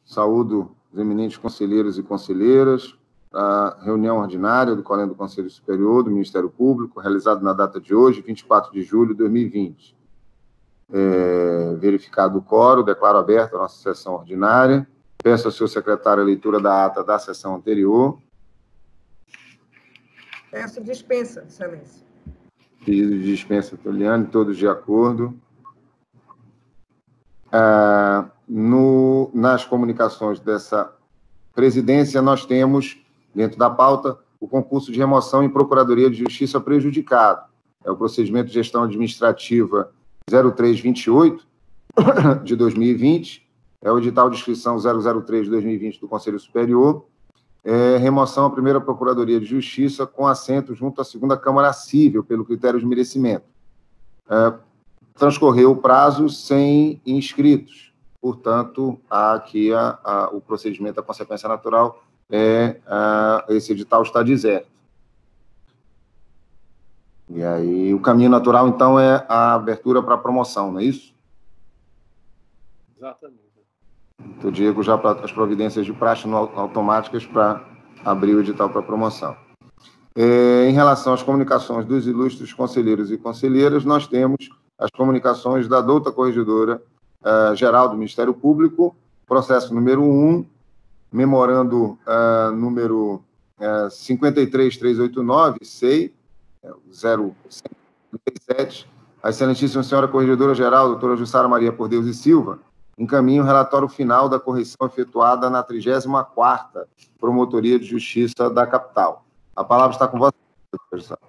Saúdo os eminentes conselheiros e conselheiras, a reunião ordinária do Colégio do Conselho Superior do Ministério Público, realizada na data de hoje, 24 de julho de 2020. Verificado o quórum, declaro aberta a nossa sessão ordinária. Peço ao senhor secretário a leitura da ata da sessão anterior. Peço dispensa, excelência. Pedido de dispensa, Toliane, todos de acordo. Nas comunicações dessa presidência, nós temos, dentro da pauta, o concurso de remoção em Procuradoria de Justiça prejudicado. É o procedimento de gestão administrativa 0328 de 2020, é o edital de inscrição 003 de 2020 do Conselho Superior, remoção à primeira Procuradoria de Justiça com assento junto à segunda Câmara Cível, pelo critério de merecimento. Transcorreu o prazo sem inscritos, portanto, aqui o procedimento da consequência natural esse edital está deserto. E aí, o caminho natural, então, é a abertura para a promoção, não é isso? Exatamente. Então, Diego, já para as providências de praxe automáticas para abrir o edital para promoção. Em relação às comunicações dos ilustres conselheiros e conselheiras, nós temos as comunicações da douta Corregedora Geral do Ministério Público, processo número 1, memorando número 53389, SEI, 057, a excelentíssima senhora Corregedora-Geral, doutora Jussara Maria Por Deus e Silva, encaminha o relatório final da correição efetuada na 34ª Promotoria de Justiça da capital. A palavra está com você, doutora Jussara.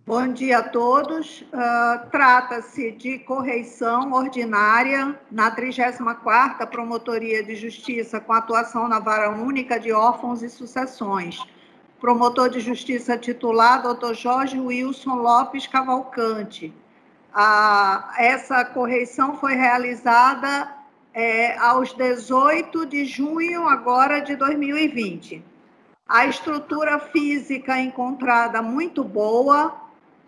Bom dia a todos. Trata-se de correição ordinária na 34ª Promotoria de Justiça com atuação na Vara Única de Órfãos e Sucessões. Promotor de Justiça titular, Dr. Jorge Wilson Lopes Cavalcante. Essa correição foi realizada aos 18 de junho agora de 2020. A estrutura física encontrada muito boa,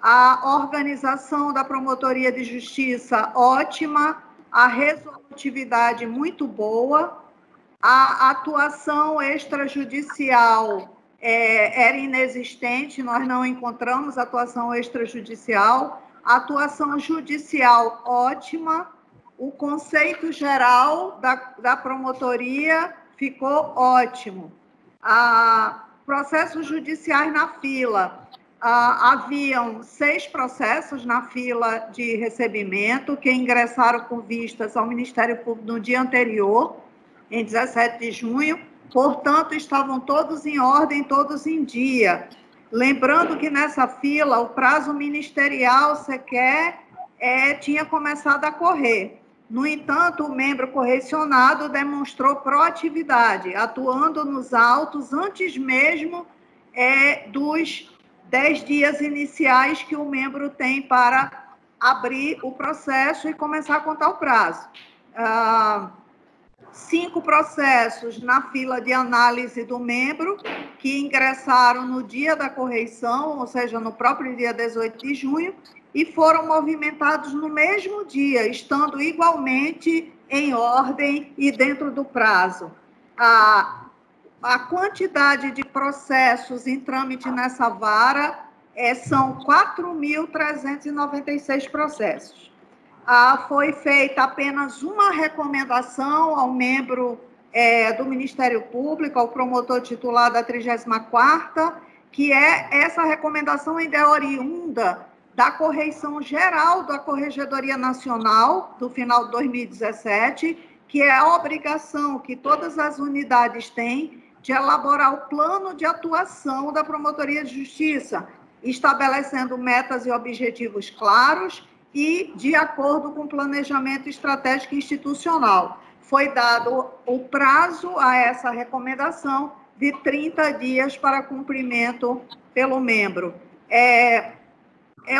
a organização da Promotoria de Justiça ótima, a resolutividade muito boa, a atuação extrajudicial era inexistente, nós não encontramos atuação extrajudicial, a atuação judicial ótima, o conceito geral da promotoria ficou ótimo. Processos judiciais na fila. Haviam 6 processos na fila de recebimento que ingressaram com vistas ao Ministério Público no dia anterior, em 17 de junho, portanto, estavam todos em ordem, todos em dia. Lembrando que nessa fila, o prazo ministerial sequer tinha começado a correr. No entanto, o membro correcionado demonstrou proatividade, atuando nos autos antes mesmo dos 10 dias iniciais que o membro tem para abrir o processo e começar a contar o prazo. 5 processos na fila de análise do membro, que ingressaram no dia da correição, ou seja, no próprio dia 18 de junho, e foram movimentados no mesmo dia, estando igualmente em ordem e dentro do prazo. A quantidade de processos em trâmite nessa vara são 4.396 processos. Foi feita apenas uma recomendação ao membro do Ministério Público, ao promotor titular da 34ª, que essa recomendação ainda é oriunda da correição geral da Corregedoria Nacional, do final de 2017, que é a obrigação que todas as unidades têm de elaborar o plano de atuação da Promotoria de Justiça, estabelecendo metas e objetivos claros e de acordo com o planejamento estratégico institucional. Foi dado o prazo a essa recomendação de 30 dias para cumprimento pelo membro. É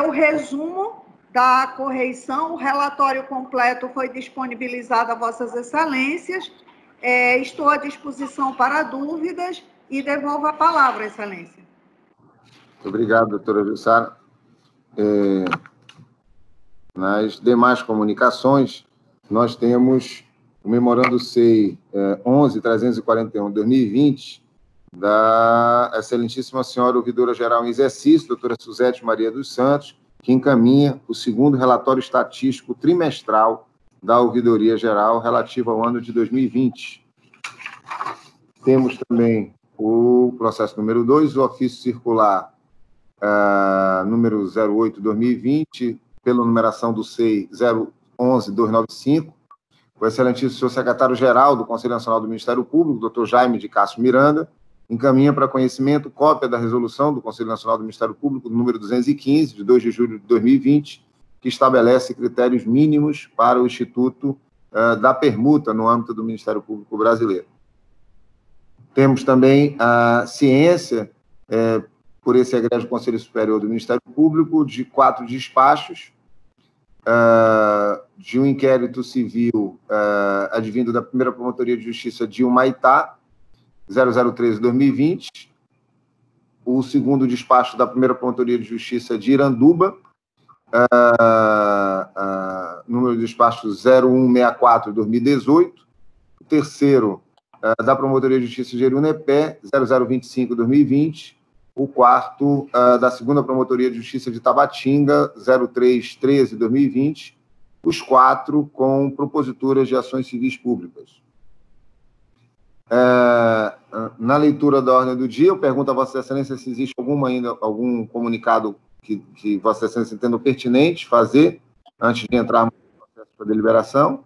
o resumo da correição, o relatório completo foi disponibilizado a Vossas Excelências. Estou à disposição para dúvidas e devolvo a palavra, Excelência. Muito obrigado, doutora Jussara. Nas demais comunicações, nós temos o memorando SEI 11.341/2020, da excelentíssima senhora ouvidora-geral em exercício, doutora Suzete Maria dos Santos, que encaminha o segundo relatório estatístico trimestral da Ouvidoria Geral relativo ao ano de 2020. Temos também o processo número 2, o ofício circular número 08/2020, pela numeração do SEI 011-295, o excelentíssimo senhor secretário-geral do Conselho Nacional do Ministério Público, doutor Jaime de Castro Miranda, encaminha para conhecimento cópia da resolução do Conselho Nacional do Ministério Público, número 215, de 2 de julho de 2020, que estabelece critérios mínimos para o Instituto da Permuta no âmbito do Ministério Público Brasileiro. Temos também a ciência, por esse egrégio Conselho Superior do Ministério Público, de 4 despachos, de um inquérito civil advindo da primeira Promotoria de Justiça de Humaitá, 0013/2020, o segundo despacho da primeira Promotoria de Justiça de Iranduba, número de despacho 0164/2018, o terceiro da Promotoria de Justiça de Jerunepé, 0025/2020, o quarto da segunda Promotoria de Justiça de Tabatinga, 0313/2020, os 4 com proposituras de ações civis públicas. Na leitura da ordem do dia, eu pergunto a Vossa Excelência se existe algum comunicado que Vossa Excelência entenda pertinente fazer antes de entrarmos no processo de deliberação.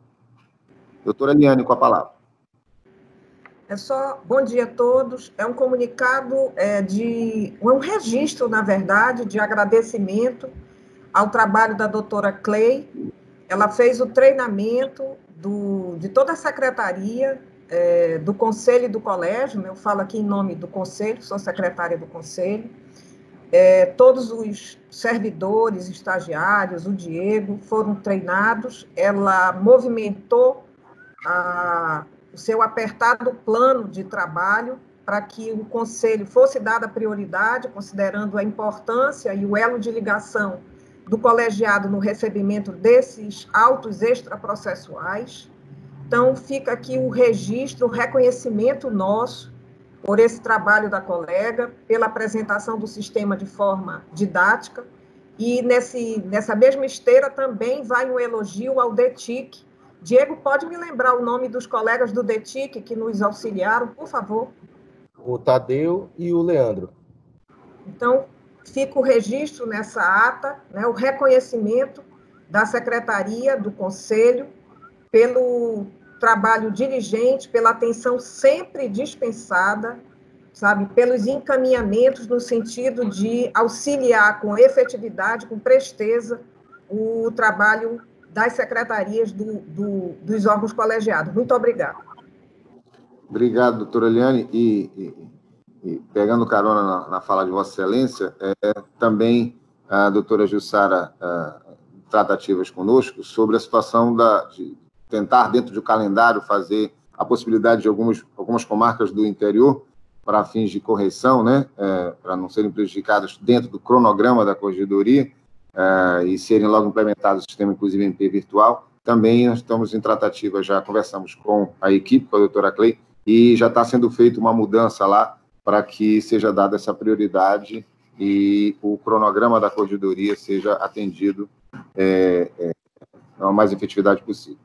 Doutora Eliane, com a palavra. Bom dia a todos. É um comunicado, um registro, na verdade, de agradecimento ao trabalho da doutora Clay. Ela fez o treinamento de toda a secretaria, do Conselho e do Colégio, né? Eu falo aqui em nome do Conselho, sou secretária do Conselho, todos os servidores, estagiários, o Diego, foram treinados, ela movimentou o seu apertado plano de trabalho para que o Conselho fosse dada prioridade, considerando a importância e o elo de ligação do colegiado no recebimento desses autos extraprocessuais. Então, fica aqui o registro, o reconhecimento nosso por esse trabalho da colega, pela apresentação do sistema de forma didática, e nessa mesma esteira também vai um elogio ao DETIC. Diego, pode me lembrar o nome dos colegas do DETIC que nos auxiliaram, por favor? O Tadeu e o Leandro. Então, fica o registro nessa ata, né, o reconhecimento da Secretaria, do Conselho, pelo trabalho diligente, pela atenção sempre dispensada, sabe, pelos encaminhamentos no sentido de auxiliar com efetividade, com presteza, o trabalho das secretarias dos órgãos colegiados. Muito obrigada. Obrigado, doutora Eliane. E pegando carona na fala de Vossa Excelência, também a doutora Jussara tratativas conosco sobre a situação de tentar, dentro do calendário, fazer a possibilidade de algumas comarcas do interior para fins de correção, né, para não serem prejudicadas dentro do cronograma da corregedoria e serem logo implementados o sistema, inclusive, MP virtual. Também nós estamos em tratativa, já conversamos com a equipe, com a doutora Clay, e já está sendo feita uma mudança lá para que seja dada essa prioridade e o cronograma da corregedoria seja atendido com a mais efetividade possível.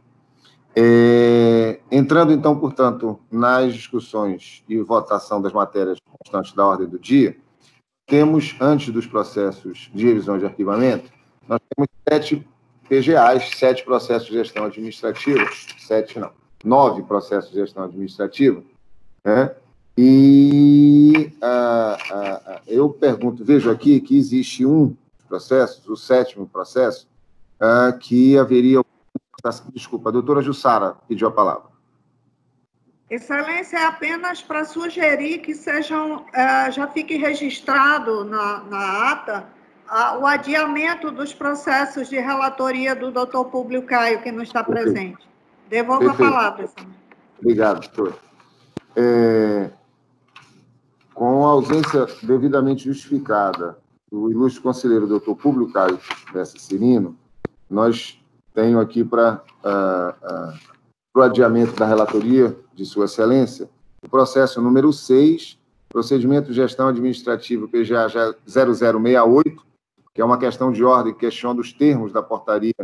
Entrando, então, portanto, nas discussões e votação das matérias constantes da ordem do dia, temos, antes dos processos de revisão de arquivamento, nós temos 7 PGAs, 7 processos de gestão administrativa, 9 processos de gestão administrativa, né? E eu pergunto, vejo aqui que existe um processo, o 7º processo, que haveria... Desculpa, a doutora Jussara pediu a palavra. Excelência, é apenas para sugerir que já fique registrado na ata o adiamento dos processos de relatoria do doutor Públio Caio, que não está presente. Devolvo a palavra, senhor. Obrigado, doutor. Com a ausência devidamente justificada do ilustre conselheiro doutor Públio Caio Bessa Cirino, nós tenho aqui para para o adiamento da relatoria de Sua Excelência, o processo número 6, procedimento de gestão administrativa PGA 0068, que é uma questão de ordem que questiona os termos da portaria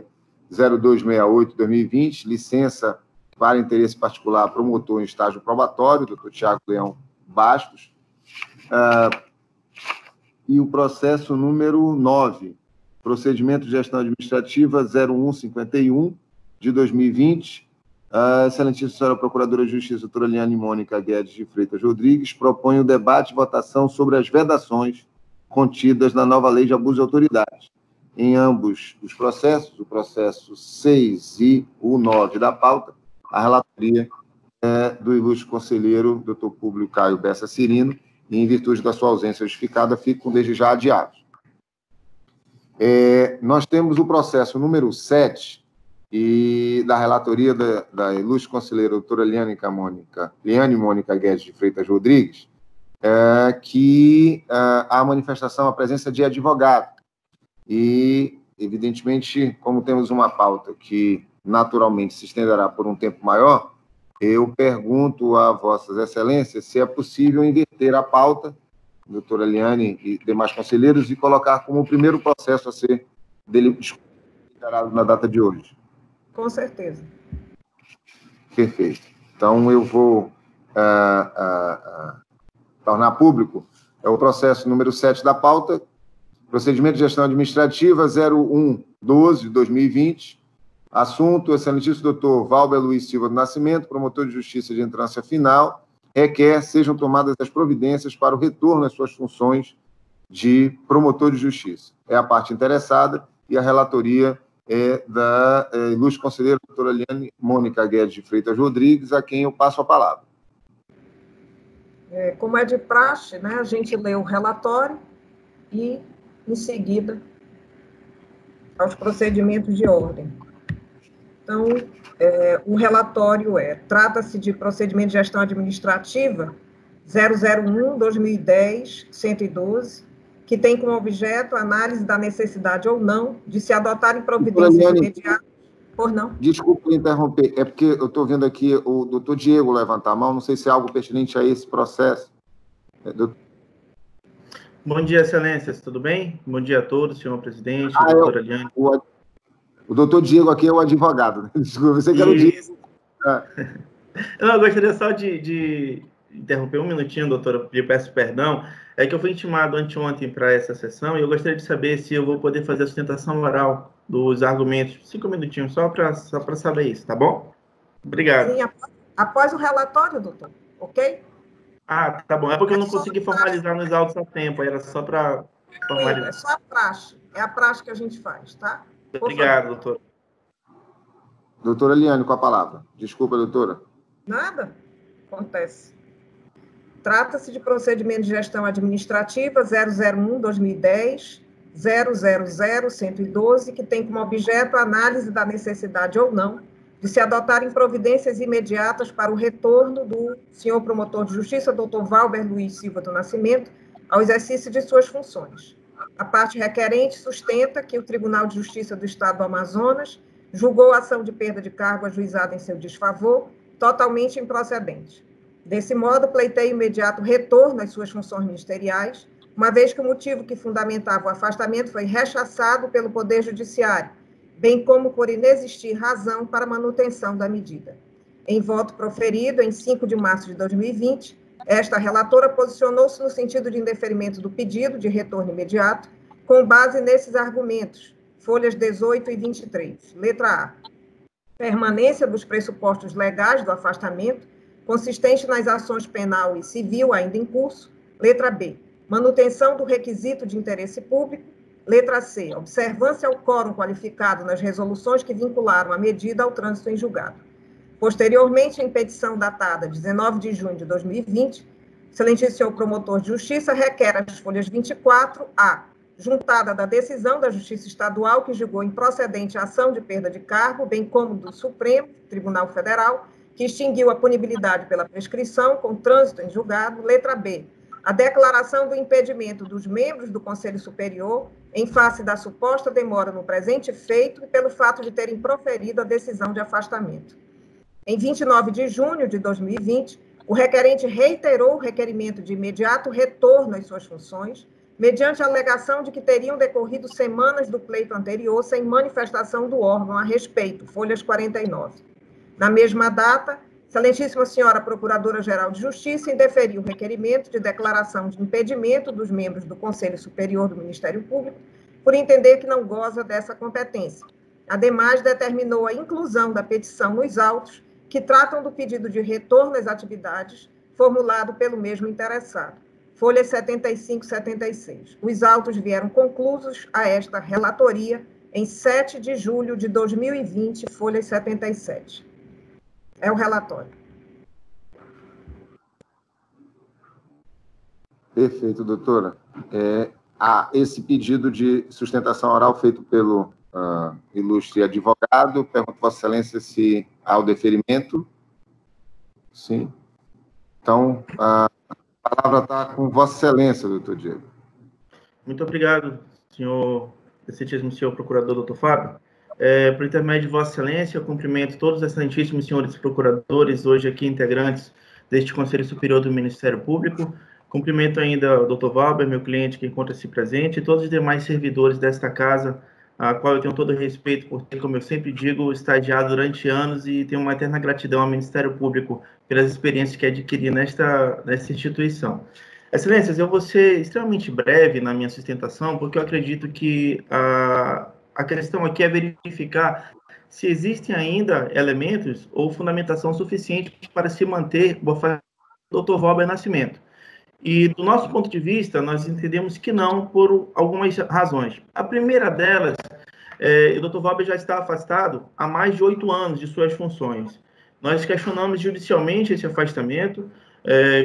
0268/2020, licença para interesse particular promotor em estágio probatório, doutor Tiago Leão Bastos, e o processo número 9, procedimento de gestão administrativa 0151 de 2020, a excelentíssima senhora Procuradora de Justiça, doutora Liane Mônica Guedes de Freitas Rodrigues, propõe o debate e votação sobre as vedações contidas na nova lei de abuso de autoridade. Em ambos os processos, o processo 6 e o 9 da pauta, a relatoria é do ilustre conselheiro, doutor Públio Caio Bessa Cirino, e, em virtude da sua ausência justificada, ficam desde já adiados. Nós temos o processo número 7, e da relatoria da ilustre conselheira doutora Liane Mônica Guedes de Freitas Rodrigues, que há manifestação, a presença de advogado. E, evidentemente, como temos uma pauta que naturalmente se estenderá por um tempo maior, eu pergunto a Vossas Excelências se é possível inverter a pauta, doutora Liane e demais conselheiros, e colocar como o primeiro processo a ser deliberado na data de hoje. Com certeza. Perfeito. Então, eu vou tornar público o processo número 7 da pauta, procedimento de gestão administrativa 0112/2020, assunto, excelentíssimo doutor Valber Luiz Silva do Nascimento, promotor de justiça de entrância final, requer sejam tomadas as providências para o retorno às suas funções de promotor de justiça. É a parte interessada e a relatoria é da ilustre conselheira doutora Liane Mônica Guedes de Freitas Rodrigues, a quem eu passo a palavra. Como é de praxe, né, a gente lê o relatório e, em seguida, aos procedimentos de ordem. Então, o relatório trata-se de procedimento de gestão administrativa 001/2010-112, que tem como objeto a análise da necessidade ou não de se adotarem providências imediatas. Por não? Desculpe interromper, é porque eu estou vendo aqui o doutor Diego levantar a mão, não sei se é algo pertinente a esse processo. Bom dia, excelências, tudo bem? Bom dia a todos, senhor presidente, doutora Liane. O doutor Diego aqui é o advogado, desculpa, você que era o Diego. Eu gostaria só de interromper um minutinho, doutora, eu peço perdão, é que eu fui intimado anteontem para essa sessão e eu gostaria de saber se eu vou poder fazer a sustentação oral dos argumentos, 5 minutinhos, só para saber isso, tá bom? Obrigado. Sim, após o relatório, doutor, ok? Ah, tá bom, é porque eu não consegui formalizar nos autos a tempo, era só para formalizar. É só a praxe, é a praxe que a gente faz, tá? Obrigado, doutor. Doutora Liane, com a palavra. Desculpa, doutora. Nada, acontece. Trata-se de procedimento de gestão administrativa 001/2010, 000112, que tem como objeto a análise da necessidade ou não de se adotarem providências imediatas para o retorno do senhor promotor de justiça, doutor Valber Luiz Silva do Nascimento, ao exercício de suas funções. A parte requerente sustenta que o Tribunal de Justiça do Estado do Amazonas julgou a ação de perda de cargo ajuizada em seu desfavor totalmente improcedente. Desse modo, pleiteia imediato retorno às suas funções ministeriais, uma vez que o motivo que fundamentava o afastamento foi rechaçado pelo Poder Judiciário, bem como por inexistir razão para manutenção da medida. Em voto proferido em 5 de março de 2020, esta relatora posicionou-se no sentido de indeferimento do pedido de retorno imediato, com base nesses argumentos, folhas 18 e 23. Letra A. Permanência dos pressupostos legais do afastamento, consistente nas ações penal e civil ainda em curso. Letra B. Manutenção do requisito de interesse público. Letra C. Observância ao quórum qualificado nas resoluções que vincularam a medida ao trânsito em julgado. Posteriormente, em petição datada 19 de junho de 2020, excelentíssimo senhor promotor de justiça requer as folhas 24A, juntada da decisão da Justiça Estadual que julgou improcedente a ação de perda de cargo, bem como do Supremo Tribunal Federal, que extinguiu a punibilidade pela prescrição com trânsito em julgado. Letra B. A declaração do impedimento dos membros do Conselho Superior em face da suposta demora no presente feito e pelo fato de terem proferido a decisão de afastamento. Em 29 de junho de 2020, o requerente reiterou o requerimento de imediato retorno às suas funções, mediante a alegação de que teriam decorrido semanas do pleito anterior sem manifestação do órgão a respeito, folhas 49. Na mesma data, Excelentíssima Senhora Procuradora-Geral de Justiça indeferiu o requerimento de declaração de impedimento dos membros do Conselho Superior do Ministério Público, por entender que não goza dessa competência. Ademais, determinou a inclusão da petição nos autos, que tratam do pedido de retorno às atividades formulado pelo mesmo interessado. Folhas 75 e 76. Os autos vieram conclusos a esta relatoria em 7 de julho de 2020, folhas 77. É o relatório. Perfeito, doutora. Esse pedido de sustentação oral feito pelo ilustre advogado, pergunto, Vossa Excelência, se há o deferimento. Sim. Então, a palavra está com Vossa Excelência, doutor Diego. Muito obrigado, senhor, excelentíssimo senhor procurador, doutor Fábio. Por intermédio de Vossa Excelência, eu cumprimento todos os excelentíssimos senhores procuradores, hoje aqui integrantes deste Conselho Superior do Ministério Público. Cumprimento ainda o doutor Valber, meu cliente que encontra-se presente, e todos os demais servidores desta casa, a qual eu tenho todo o respeito por ter, como eu sempre digo, estagiado durante anos e tenho uma eterna gratidão ao Ministério Público pelas experiências que adquiri nesta instituição. Excelências, eu vou ser extremamente breve na minha sustentação, porque eu acredito que a questão aqui é verificar se existem ainda elementos ou fundamentação suficiente para se manter o afastamento do Dr. Valber Nascimento. E, do nosso ponto de vista, nós entendemos que não, por algumas razões. A primeira delas, o Dr. Valber já está afastado há mais de 8 anos de suas funções. Nós questionamos judicialmente esse afastamento,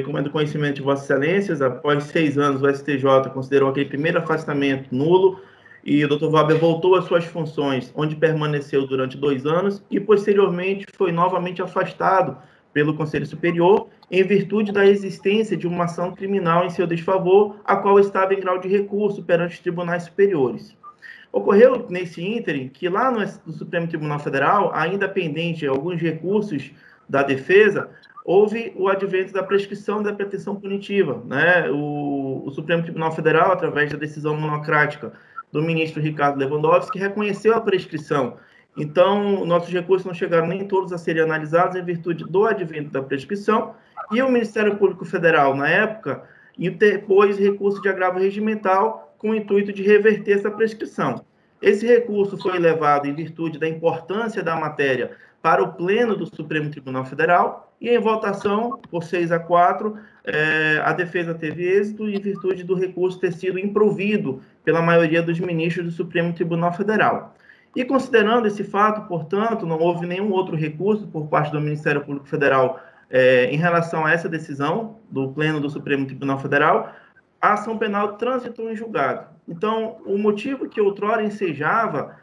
como é do conhecimento de Vossas Excelências, após 6 anos, o STJ considerou aquele primeiro afastamento nulo, e o Dr. Valber voltou às suas funções, onde permaneceu durante 2 anos, e, posteriormente, foi novamente afastado pelo Conselho Superior, em virtude da existência de uma ação criminal em seu desfavor, a qual estava em grau de recurso perante os tribunais superiores. Ocorreu, nesse ínterim, que lá no Supremo Tribunal Federal, ainda pendente alguns recursos da defesa, houve o advento da prescrição da pretensão punitiva, né? O Supremo Tribunal Federal, através da decisão monocrática do ministro Ricardo Lewandowski, reconheceu a prescrição. Então, nossos recursos não chegaram nem todos a serem analisados em virtude do advento da prescrição, e o Ministério Público Federal, na época, interpôs recurso de agravo regimental com o intuito de reverter essa prescrição. Esse recurso foi levado em virtude da importância da matéria para o Pleno do Supremo Tribunal Federal, e em votação, por 6-4, a defesa teve êxito em virtude do recurso ter sido improvido pela maioria dos ministros do Supremo Tribunal Federal. E considerando esse fato, portanto, não houve nenhum outro recurso por parte do Ministério Público Federal em relação a essa decisão do Pleno do Supremo Tribunal Federal, a ação penal transitou em julgado. Então, o motivo que outrora ensejava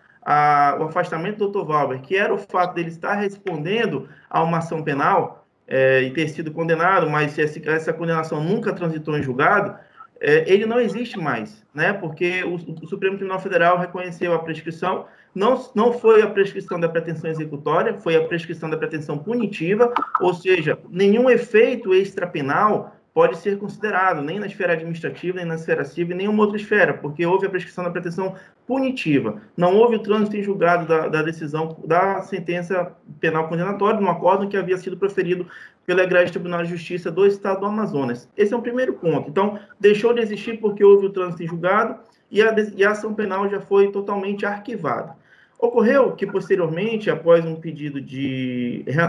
o afastamento do Dr. Valber, que era o fato dele estar respondendo a uma ação penal e ter sido condenado, mas essa condenação nunca transitou em julgado, ele não existe mais, né? Porque o Supremo Tribunal Federal reconheceu a prescrição. Não foi a prescrição da pretensão executória, foi a prescrição da pretensão punitiva, ou seja, nenhum efeito extrapenal pode ser considerado, nem na esfera administrativa, nem na esfera civil, nem nenhuma outra esfera, porque houve a prescrição da pretensão punitiva. Não houve o trânsito em julgado da decisão da sentença penal condenatória, no acórdão que havia sido proferido pelo Egrégio Tribunal de Justiça do Estado do Amazonas. Esse é o primeiro ponto. Então, deixou de existir porque houve o trânsito em julgado e a ação penal já foi totalmente arquivada. Ocorreu que, posteriormente, após um pedido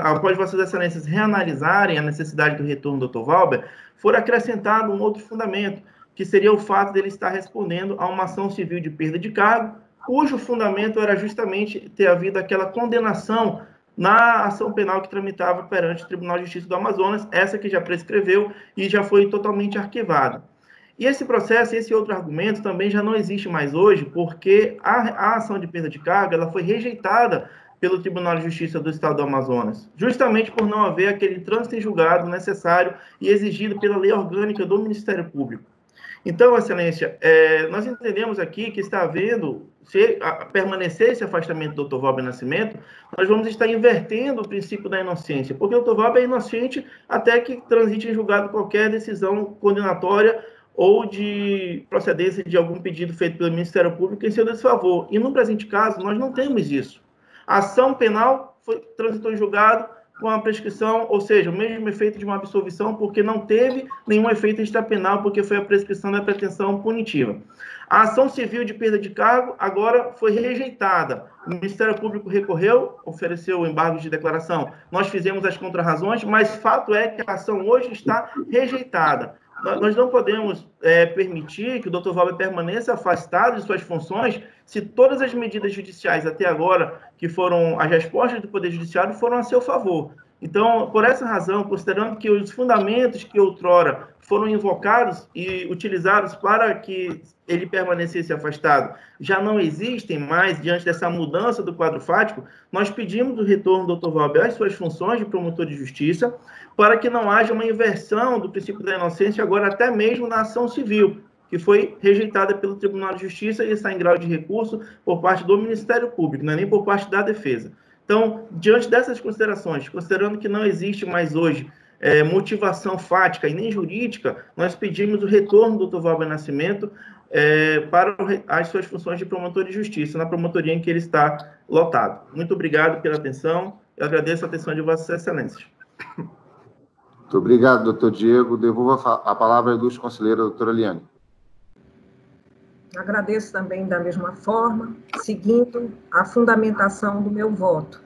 após Vossas Excelências reanalisarem a necessidade do retorno do Dr. Valber, for acrescentado um outro fundamento, que seria o fato dele estar respondendo a uma ação civil de perda de cargo, cujo fundamento era justamente ter havido aquela condenação na ação penal que tramitava perante o Tribunal de Justiça do Amazonas, essa que já prescreveu e já foi totalmente arquivada. E esse processo, esse outro argumento também já não existe mais hoje, porque a ação de perda de cargo ela foi rejeitada pelo Tribunal de Justiça do Estado do Amazonas, justamente por não haver aquele trânsito em julgado necessário e exigido pela lei orgânica do Ministério Público. Então, Excelência, nós entendemos aqui que está havendo se permanecer esse afastamento do Dr. Valber Nascimento, nós vamos estar invertendo o princípio da inocência, porque o Dr. Valber é inocente até que transite em julgado qualquer decisão condenatória ou de procedência de algum pedido feito pelo Ministério Público em seu desfavor. E no presente caso, nós não temos isso. A ação penal transitou em julgado com a prescrição, ou seja, o mesmo efeito de uma absolvição, porque não teve nenhum efeito extrapenal, porque foi a prescrição da pretensão punitiva. A ação civil de perda de cargo agora foi rejeitada. O Ministério Público recorreu, ofereceu o embargo de declaração. Nós fizemos as contrarrazões, mas fato é que a ação hoje está rejeitada. Nós não podemos permitir que o Dr. Valber permaneça afastado de suas funções se todas as medidas judiciais até agora, que foram as respostas do Poder Judiciário, foram a seu favor. Então, por essa razão, considerando que os fundamentos que outrora foram invocados e utilizados para que ele permanecesse afastado já não existem mais diante dessa mudança do quadro fático, nós pedimos o retorno do Dr. Valber às suas funções de promotor de justiça para que não haja uma inversão do princípio da inocência agora até mesmo na ação civil, que foi rejeitada pelo Tribunal de Justiça e está em grau de recurso por parte do Ministério Público, não é nem por parte da defesa. Então, diante dessas considerações, considerando que não existe mais hoje motivação fática e nem jurídica, nós pedimos o retorno do Dr. Valber Nascimento para as suas funções de promotor de justiça, na promotoria em que ele está lotado. Muito obrigado pela atenção, eu agradeço a atenção de Vossas Excelências. Muito obrigado, doutor Diego. Devolvo a palavra à ilustre conselheira, doutora Eliane. Agradeço também da mesma forma, seguindo a fundamentação do meu voto.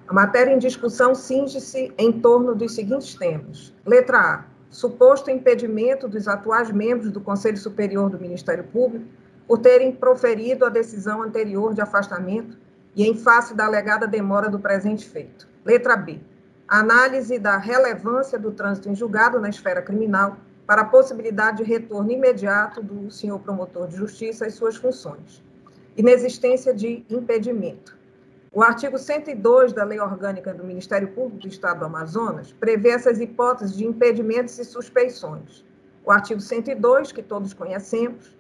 A matéria em discussão cinge-se em torno dos seguintes temas. Letra A. Suposto impedimento dos atuais membros do Conselho Superior do Ministério Público por terem proferido a decisão anterior de afastamento e em face da alegada demora do presente feito. Letra B. Análise da relevância do trânsito em julgado na esfera criminal para a possibilidade de retorno imediato do senhor promotor de justiça às suas funções. Inexistência de impedimento. O artigo 102 da Lei Orgânica do Ministério Público do Estado do Amazonas prevê essas hipóteses de impedimentos e suspeições. O artigo 102, que todos conhecemos,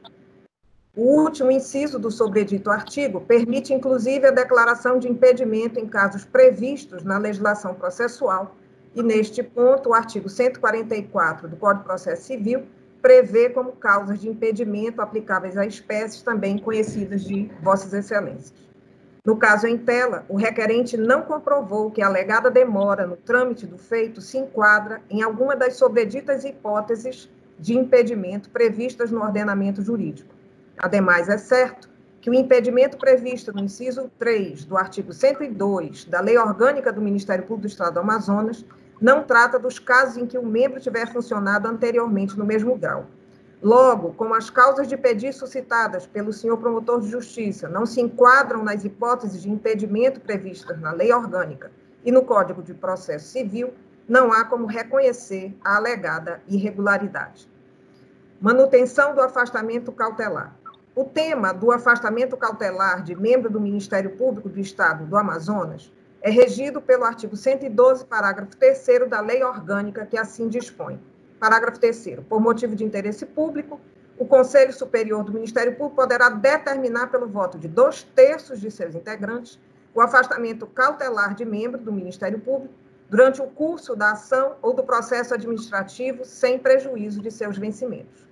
o último inciso do sobredito artigo permite, inclusive, a declaração de impedimento em casos previstos na legislação processual, e, neste ponto, o artigo 144 do Código de Processo Civil prevê como causas de impedimento aplicáveis a espécies também conhecidas de Vossas Excelências. No caso em tela, o requerente não comprovou que a alegada demora no trâmite do feito se enquadra em alguma das sobreditas hipóteses de impedimento previstas no ordenamento jurídico. Ademais, é certo que o impedimento previsto no inciso 3 do artigo 102 da Lei Orgânica do Ministério Público do Estado do Amazonas não trata dos casos em que o membro tiver funcionado anteriormente no mesmo grau. Logo, como as causas de pedido suscitadas pelo senhor promotor de justiça não se enquadram nas hipóteses de impedimento previstas na Lei Orgânica e no Código de Processo Civil, não há como reconhecer a alegada irregularidade. Manutenção do afastamento cautelar. O tema do afastamento cautelar de membro do Ministério Público do Estado do Amazonas é regido pelo artigo 112, parágrafo 3º da Lei Orgânica, que assim dispõe. Parágrafo 3º. Por motivo de interesse público, o Conselho Superior do Ministério Público poderá determinar pelo voto de 2/3 de seus integrantes o afastamento cautelar de membro do Ministério Público durante o curso da ação ou do processo administrativo sem prejuízo de seus vencimentos.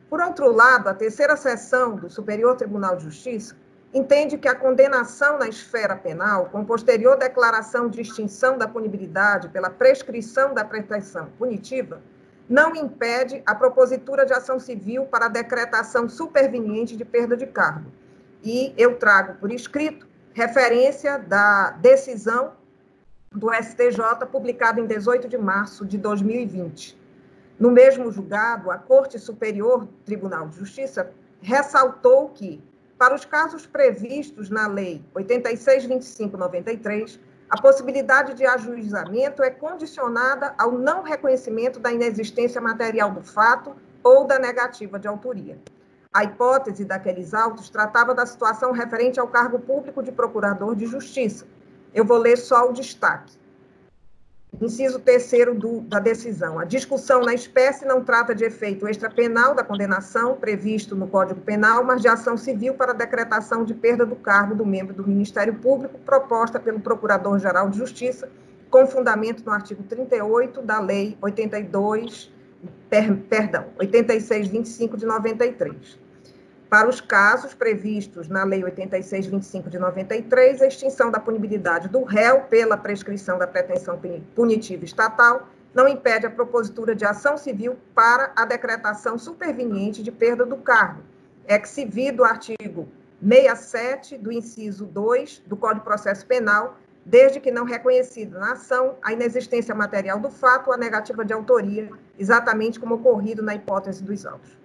Por outro lado, a terceira seção do Superior Tribunal de Justiça entende que a condenação na esfera penal, com posterior declaração de extinção da punibilidade pela prescrição da pretensão punitiva, não impede a propositura de ação civil para a decretação superveniente de perda de cargo. E eu trago por escrito referência da decisão do STJ, publicada em 18 de março de 2020. No mesmo julgado, a Corte Superior Tribunal de Justiça ressaltou que, para os casos previstos na Lei 86.2593, a possibilidade de ajuizamento é condicionada ao não reconhecimento da inexistência material do fato ou da negativa de autoria. A hipótese daqueles autos tratava da situação referente ao cargo público de procurador de justiça. Eu vou ler só o destaque. Inciso 3º da decisão. A discussão na espécie não trata de efeito extrapenal da condenação previsto no Código Penal, mas de ação civil para decretação de perda do cargo do membro do Ministério Público, proposta pelo Procurador-Geral de Justiça, com fundamento no artigo 38 da Lei 8625 de 93. Para os casos previstos na Lei 8625 de 93, a extinção da punibilidade do réu pela prescrição da pretensão punitiva estatal não impede a propositura de ação civil para a decretação superveniente de perda do cargo, ex-sivi do artigo 67 do inciso 2 do Código de Processo Penal, desde que não reconhecida na ação a inexistência material do fato ou a negativa de autoria, exatamente como ocorrido na hipótese dos autos.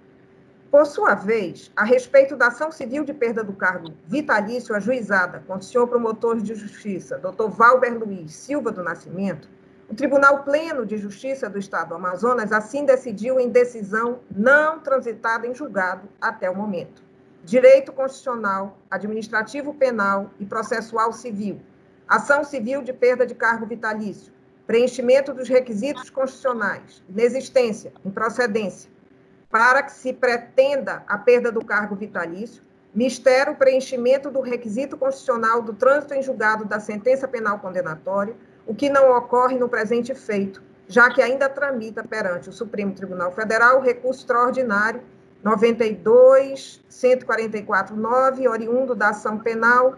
Por sua vez, a respeito da ação civil de perda do cargo vitalício ajuizada contra o senhor promotor de justiça, Dr. Valber Luiz Silva do Nascimento, o Tribunal Pleno de Justiça do Estado do Amazonas assim decidiu em decisão não transitada em julgado até o momento. Direito Constitucional, Administrativo Penal e Processual Civil, ação civil de perda de cargo vitalício, preenchimento dos requisitos constitucionais, inexistência, improcedência, para que se pretenda a perda do cargo vitalício, mistério o preenchimento do requisito constitucional do trânsito em julgado da sentença penal condenatória, o que não ocorre no presente feito, já que ainda tramita perante o Supremo Tribunal Federal o recurso extraordinário 92.144.9, oriundo da ação penal,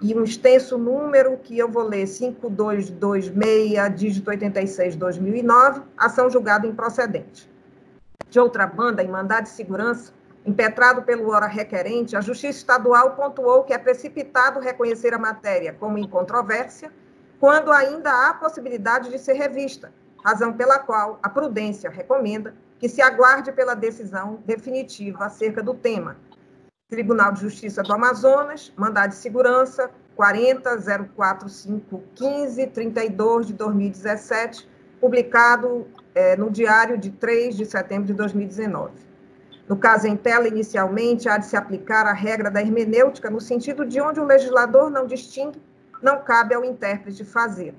e um extenso número que eu vou ler, 5226, dígito 86/2009, ação julgada improcedente. De outra banda, em mandado de segurança, impetrado pelo ora requerente, a Justiça Estadual pontuou que é precipitado reconhecer a matéria como incontrovérsia, quando ainda há possibilidade de ser revista, razão pela qual a prudência recomenda que se aguarde pela decisão definitiva acerca do tema. Tribunal de Justiça do Amazonas, mandado de segurança 40.045.15.32 de 2017, publicado no Diário de 3 de setembro de 2019. No caso em tela, inicialmente, há de se aplicar a regra da hermenêutica no sentido de onde o legislador não distingue, não cabe ao intérprete fazê-lo.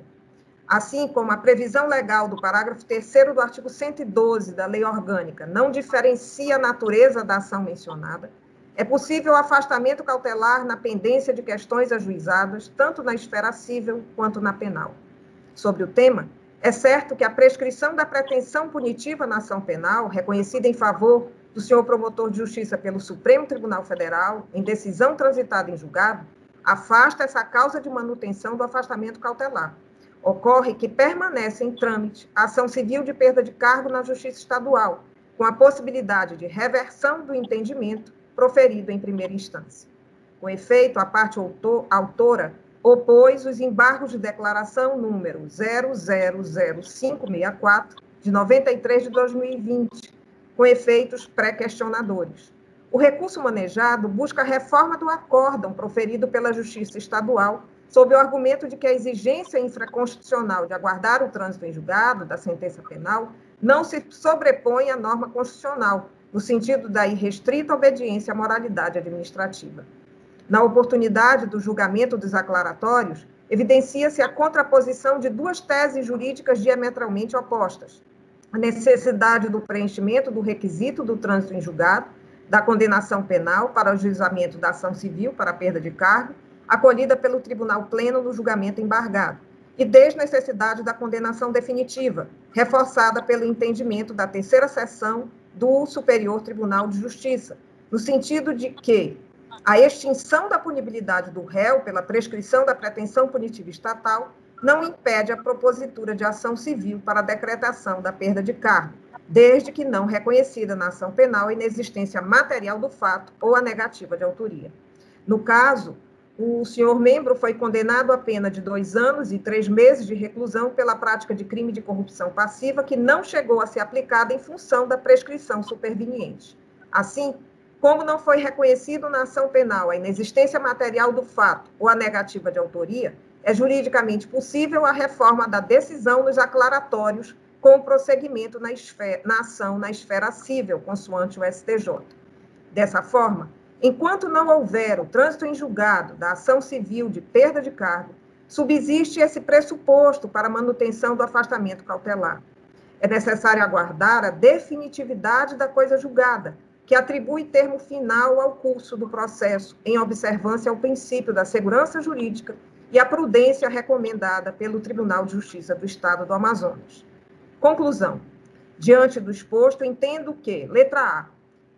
Assim como a previsão legal do parágrafo 3º do artigo 112 da Lei Orgânica não diferencia a natureza da ação mencionada, é possível o afastamento cautelar na pendência de questões ajuizadas, tanto na esfera civil quanto na penal. Sobre o tema, é certo que a prescrição da pretensão punitiva na ação penal, reconhecida em favor do senhor promotor de justiça pelo Supremo Tribunal Federal, em decisão transitada em julgado, afasta essa causa de manutenção do afastamento cautelar. Ocorre que permanece em trâmite a ação civil de perda de cargo na Justiça Estadual, com a possibilidade de reversão do entendimento proferido em primeira instância. Com efeito, a parte autora opôs os embargos de declaração número 000564, de 93 de 2020, com efeitos pré-questionadores. O recurso manejado busca a reforma do acórdão proferido pela Justiça Estadual, sob o argumento de que a exigência infraconstitucional de aguardar o trânsito em julgado da sentença penal não se sobrepõe à norma constitucional, no sentido da irrestrita obediência à moralidade administrativa. Na oportunidade do julgamento dos aclaratórios, evidencia-se a contraposição de duas teses jurídicas diametralmente opostas: a necessidade do preenchimento do requisito do trânsito em julgado, da condenação penal para o juizamento da ação civil para a perda de cargo, acolhida pelo Tribunal Pleno no julgamento embargado, e desnecessidade da condenação definitiva, reforçada pelo entendimento da terceira seção do Superior Tribunal de Justiça, no sentido de que a extinção da punibilidade do réu pela prescrição da pretensão punitiva estatal não impede a propositura de ação civil para a decretação da perda de cargo, desde que não reconhecida na ação penal a inexistência material do fato ou a negativa de autoria. No caso, o senhor membro foi condenado a pena de 2 anos e 3 meses de reclusão pela prática de crime de corrupção passiva que não chegou a ser aplicada em função da prescrição superveniente. Assim, como não foi reconhecido na ação penal a inexistência material do fato ou a negativa de autoria, é juridicamente possível a reforma da decisão nos aclaratórios com prosseguimento na ação na esfera civil, consoante o STJ. Dessa forma, enquanto não houver o trânsito em julgado da ação civil de perda de cargo, subsiste esse pressuposto para a manutenção do afastamento cautelar. É necessário aguardar a definitividade da coisa julgada, que atribui termo final ao curso do processo, em observância ao princípio da segurança jurídica e à prudência recomendada pelo Tribunal de Justiça do Estado do Amazonas. Conclusão. Diante do exposto, entendo que, letra A,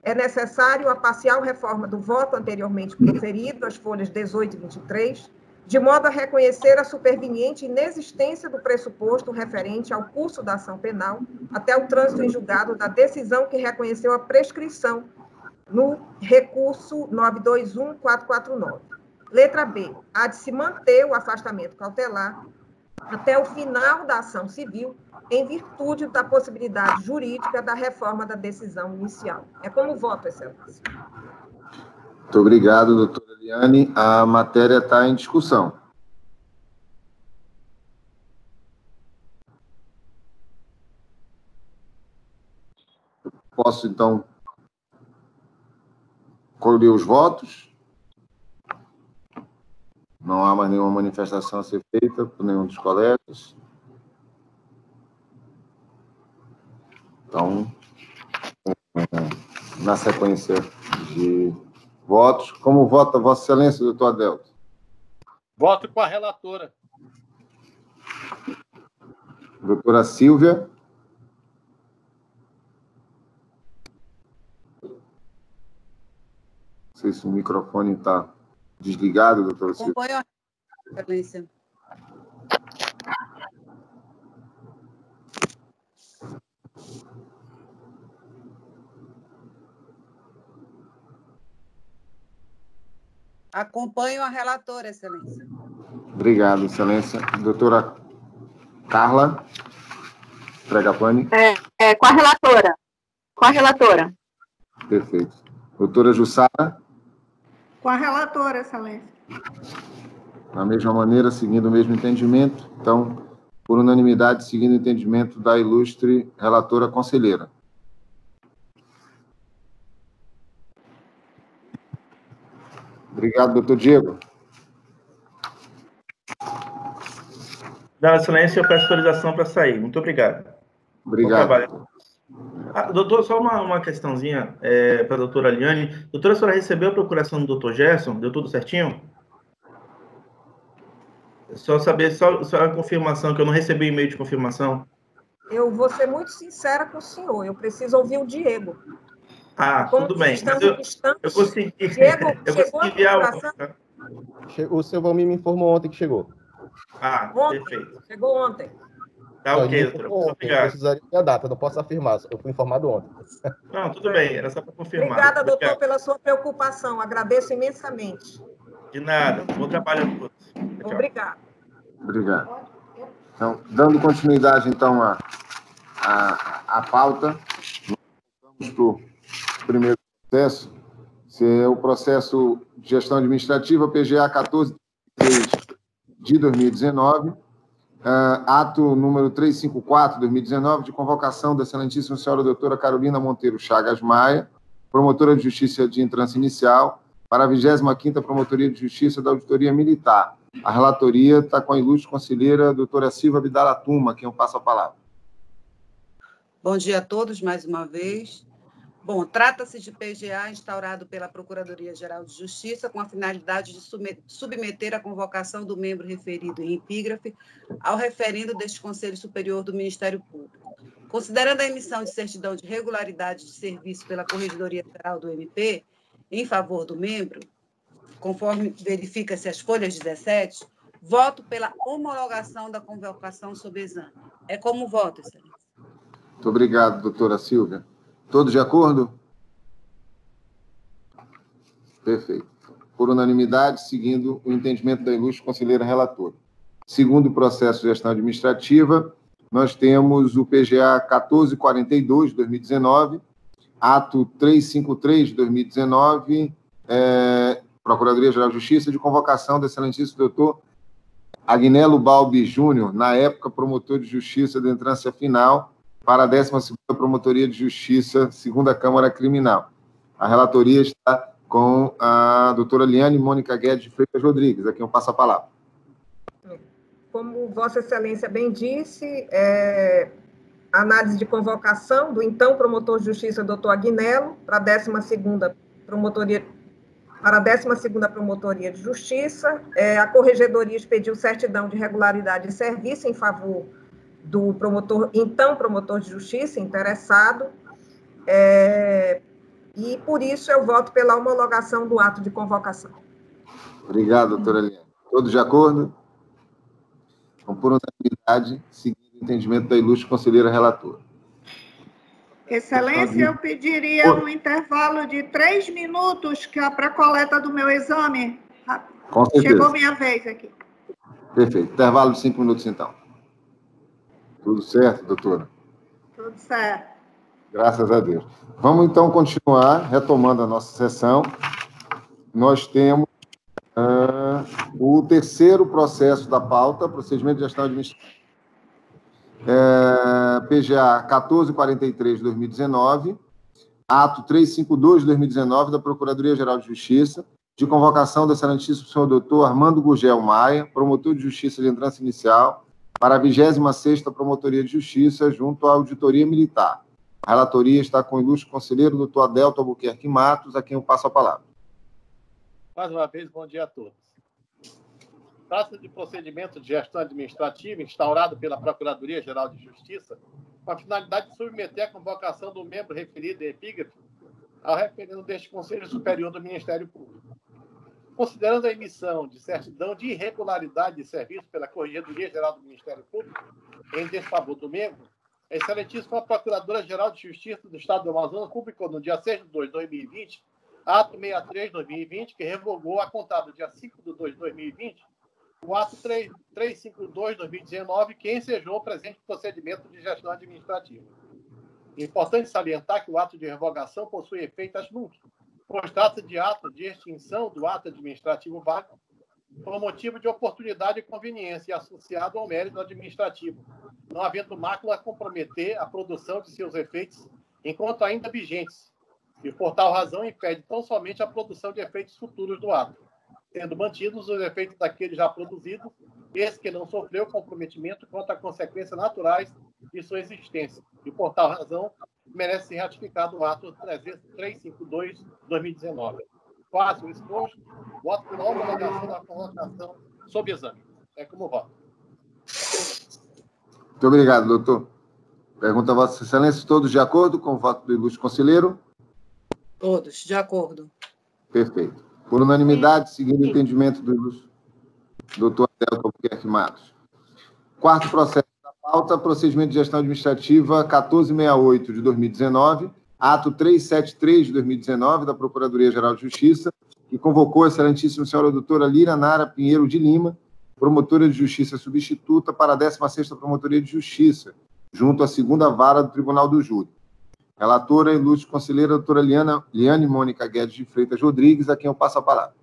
é necessário a parcial reforma do voto anteriormente proferido, as folhas 18 e 23, de modo a reconhecer a superveniente inexistência do pressuposto referente ao curso da ação penal até o trânsito em julgado da decisão que reconheceu a prescrição no recurso 921449. Letra B. Há de se manter o afastamento cautelar até o final da ação civil, em virtude da possibilidade jurídica da reforma da decisão inicial. É como voto, Excelência. Muito obrigado, doutora Eliane. A matéria está em discussão. Posso, então, colher os votos? Não há mais nenhuma manifestação a ser feita por nenhum dos colegas. Então, na sequência de votos, como vota Vossa Excelência, doutor Adelto? Voto com a relatora. Doutora Silvia? Não sei se o microfone está desligado, doutora Silvia. Acompanho a Excelência. Acompanho a relatora, Excelência. Obrigado, Excelência. Doutora Carla Pregapani? Com a relatora. Com a relatora. Perfeito. Doutora Jussara? Com a relatora, Excelência. Da mesma maneira, seguindo o mesmo entendimento. Então, por unanimidade, seguindo o entendimento da ilustre relatora conselheira. Obrigado, doutor Diego. Dada Excelência, eu peço autorização para sair. Muito obrigado. Obrigado. Doutor, só uma questãozinha para a doutora Eliane. Doutora, a senhora recebeu a procuração do doutor Gerson? Deu tudo certinho? Só saber, só a confirmação, que eu não recebi e-mail de confirmação. Eu vou ser muito sincera com o senhor, eu preciso ouvir o Diego. Tudo bem. Eu consegui. Diego, eu consegui enviar o seu Valmir me informou ontem que chegou. Ontem, perfeito. Chegou ontem. Tá ok, doutora. Muito obrigado. Eu precisaria da data, não posso afirmar, eu fui informado ontem. Não, tudo bem, era só para confirmar. Obrigada, doutor, pela sua preocupação, agradeço imensamente. De nada, bom trabalho a todos. Obrigada. Obrigado. Então, dando continuidade, então, à pauta, vamos para o primeiro processo, que é o processo de gestão administrativa PGA 1433 de 2019, ato número 354/2019, de convocação da excelentíssima senhora doutora Carolina Monteiro Chagas Maia, promotora de Justiça de Entrância Inicial, para a 25ª Promotoria de Justiça da Auditoria Militar. A relatoria está com a ilustre conselheira doutora Silva Abdala Tuma, a quem eu passo a palavra. Bom dia a todos, mais uma vez. Bom, trata-se de PGA instaurado pela Procuradoria-Geral de Justiça com a finalidade de submeter a convocação do membro referido em epígrafe ao referendo deste Conselho Superior do Ministério Público. Considerando a emissão de certidão de regularidade de serviço pela Corregedoria-Geral do MP em favor do membro, conforme verifica-se as folhas 17, voto pela homologação da convocação sob exame. É como voto, Excelência. Muito obrigado, doutora Silvia. Todos de acordo? Perfeito. Por unanimidade, seguindo o entendimento da ilustre conselheira relatora. Segundo o processo de gestão administrativa, nós temos o PGA 1442 de 2019, ato 353 de 2019, Procuradoria-Geral de Justiça, de convocação do excelentíssimo doutor Agnello Balbi Júnior, na época promotor de Justiça de Entrância Final, para a 12ª Promotoria de Justiça, 2ª Câmara Criminal. A relatoria está com a doutora Liane Mônica Guedes de Freitas Rodrigues, a quem eu passo a palavra. como Vossa Excelência bem disse, análise de convocação do então promotor de justiça, doutor Agnello, para a 12ª Promotoria de Justiça. A Corregedoria expediu certidão de regularidade de serviço em favor do então promotor de justiça interessado, e por isso eu voto pela homologação do ato de convocação. Obrigado, doutora Eliane. Todos de acordo? Então, por unanimidade, seguindo o entendimento da ilustre conselheira relatora. Excelência, eu pediria um intervalo de 3 minutos para a coleta do meu exame. Com certeza. Chegou minha vez aqui. Perfeito. Intervalo de 5 minutos, então. Tudo certo, doutora? Tudo certo. Graças a Deus. Vamos, então, continuar, retomando a nossa sessão. Nós temos o terceiro processo da pauta, procedimento de gestão administrativa. PGA 1443 de 2019, ato 352 de 2019 da Procuradoria-Geral de Justiça, de convocação do excelentíssimo senhor doutor Armando Gurgel Maia, promotor de Justiça de Entrância Inicial, para a 26ª Promotoria de Justiça, junto à Auditoria Militar. A relatoria está com o ilustre conselheiro, doutor Adelto Albuquerque Matos, a quem eu passo a palavra. Mais uma vez, bom dia a todos. Trata-se de procedimento de gestão administrativa instaurado pela Procuradoria-Geral de Justiça com a finalidade de submeter a convocação do membro referido em epígrafe ao referendo deste Conselho Superior do Ministério Público. Considerando a emissão de certidão de irregularidade de serviço pela Corregedoria-Geral do Ministério Público em desfavor do membro, a excelentíssima Procuradora-Geral de Justiça do Estado do Amazonas publicou no dia 6 de 2 de 2020, ato 63 de 2020, que revogou a contar do dia 5 de 2 de 2020, o ato 352 de 2019, que ensejou o presente procedimento de gestão administrativa. É importante salientar que o ato de revogação possui efeitos nullos, pois trata de ato de extinção do ato administrativo válido por motivo de oportunidade e conveniência associado ao mérito administrativo, não havendo mácula a comprometer a produção de seus efeitos enquanto ainda vigentes, e por tal razão impede tão somente a produção de efeitos futuros do ato, tendo mantidos os efeitos daquele já produzido, esse que não sofreu comprometimento quanto a consequências naturais de sua existência, e por tal razão merece ser ratificado o ato 352 de 2019. Faço o esforço, voto pela homologação da convocação sob exame. É como voto. Muito obrigado, doutor. Pergunta a Vossa Excelência, todos de acordo com o voto do ilustre conselheiro? Todos, de acordo. Perfeito. Por unanimidade, seguindo o entendimento do ilustre doutor Adelto Albuquerque Matos. Quarto processo da pauta, procedimento de gestão administrativa 1468 de 2019, ato 373 de 2019 da Procuradoria-Geral de Justiça, que convocou a excelentíssima senhora doutora Lira Nara Pinheiro de Lima, promotora de Justiça substituta para a 16ª Promotoria de Justiça, junto à 2ª Vara do Tribunal do Júri. Relatora, ilustre conselheira, doutora Liane Mônica Guedes de Freitas Rodrigues, a quem eu passo a palavra.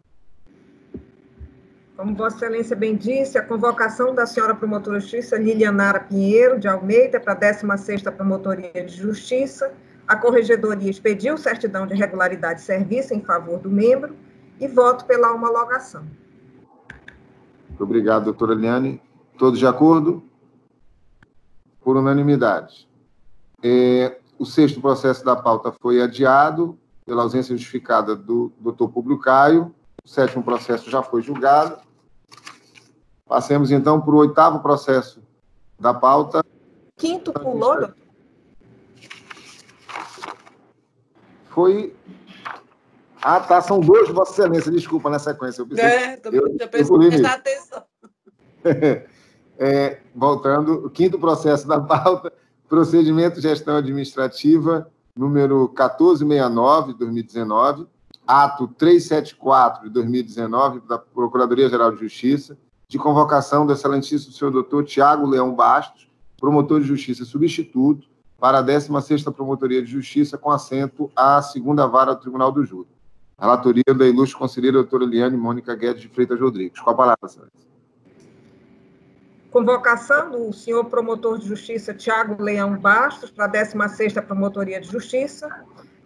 Como Vossa Excelência bem disse, a convocação da senhora promotora de Justiça Lilianara Pinheiro de Almeida para a 16ª Promotoria de Justiça, a Corregedoria expediu certidão de regularidade de serviço em favor do membro e voto pela homologação. Muito obrigado, doutora Liane. Todos de acordo? Por unanimidade. O sexto processo da pauta foi adiado pela ausência justificada do doutor Públio Caio. O sétimo processo já foi julgado. Passemos, então, para o oitavo processo da pauta. Quinto pulou, doutor? Foi... Ah, tá, são dois, Vossa Excelência, desculpa, na sequência. Eu pensei prestar atenção. Voltando, o quinto processo da pauta, procedimento de gestão administrativa, número 1469, de 2019, ato 374, de 2019, da Procuradoria-Geral de Justiça, de convocação do excelentíssimo senhor doutor Tiago Leão Bastos, promotor de justiça substituto, para a 16ª Promotoria de Justiça, com assento à 2ª Vara do Tribunal do Júri. Relatoria da ilustre conselheira doutora Liane Mônica Guedes de Freitas Rodrigues. Com a palavra, senhora. Convocação do senhor promotor de justiça Tiago Leão Bastos para a 16ª Promotoria de Justiça.